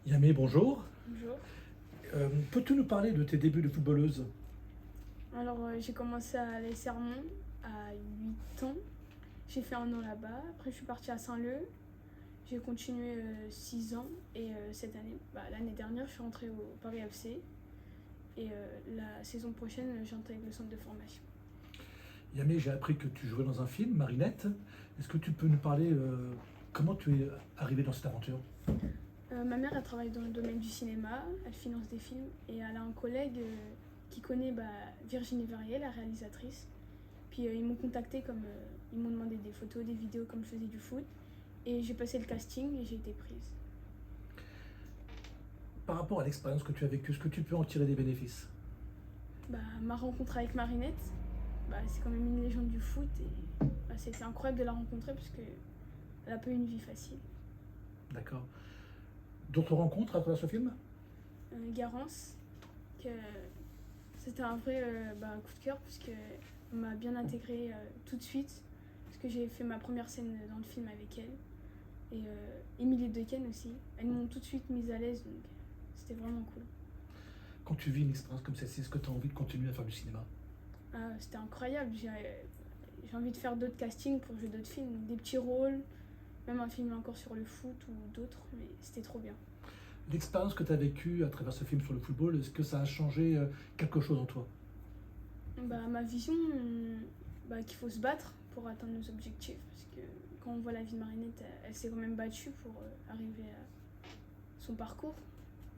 Yamé, bonjour. Bonjour. Peux-tu nous parler de tes débuts de footballeuse? Alors, j'ai commencé à l'AS Sermon à 8 ans. J'ai fait un an là-bas. Après, je suis partie à Saint-Leu. J'ai continué 6 ans. Et cette année, l'année dernière, je suis rentrée au Paris FC. Et la saison prochaine, j'intègre le centre de formation. Yamé, j'ai appris que tu jouais dans un film, Marinette. Est-ce que tu peux nous parler comment tu es arrivée dans cette aventure? Ma mère, elle travaille dans le domaine du cinéma. Elle finance des films. Et elle a un collègue qui connaît Virginie Verrier, la réalisatrice. Puis ils m'ont contacté ils m'ont demandé des photos, des vidéos comme je faisais du foot. Et j'ai passé le casting et j'ai été prise. Par rapport à l'expérience que tu as vécue, est-ce que tu peux en tirer des bénéfices? Ma rencontre avec Marinette, c'est quand même une légende du foot et c'était incroyable de la rencontrer parce qu'elle n'a pas eu une vie facile. D'accord. D'autres rencontres à travers ce film? Garance, que c'était un vrai coup de cœur parce qu'elle m'a bien intégrée tout de suite parce que j'ai fait ma première scène dans le film avec elle. Et Émilie Dequesne aussi, elles m'ont tout de suite mise à l'aise donc c'était vraiment cool. Quand tu vis une expérience comme celle-ci, est-ce que tu as envie de continuer à faire du cinéma? C'était incroyable, j'ai envie de faire d'autres castings pour jouer d'autres films, des petits rôles, même un film encore sur le foot ou d'autres, mais c'était trop bien. L'expérience que tu as vécue à travers ce film sur le football, est-ce que ça a changé quelque chose en toi? Ma vision, qu'il faut se battre pour atteindre nos objectifs, parce que quand on voit la vie de Marinette, elle s'est quand même battue pour arriver à son parcours,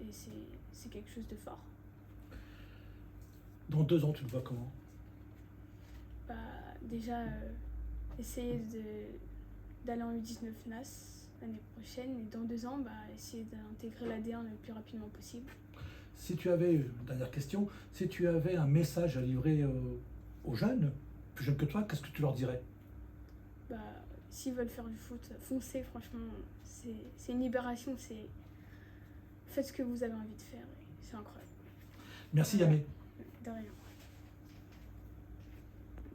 et c'est quelque chose de fort. Dans 2 ans, tu te vois comment? Déjà, essayer d'aller en U19 NAS l'année prochaine, et dans 2 ans, essayer d'intégrer l'AD1 le plus rapidement possible. Si tu avais, dernière question, si tu avais un message à livrer aux jeunes, plus jeunes que toi, qu'est-ce que tu leur dirais? S'ils veulent faire du foot, foncez, franchement, c'est une libération, faites ce que vous avez envie de faire, c'est incroyable. Merci Yamé. De rien.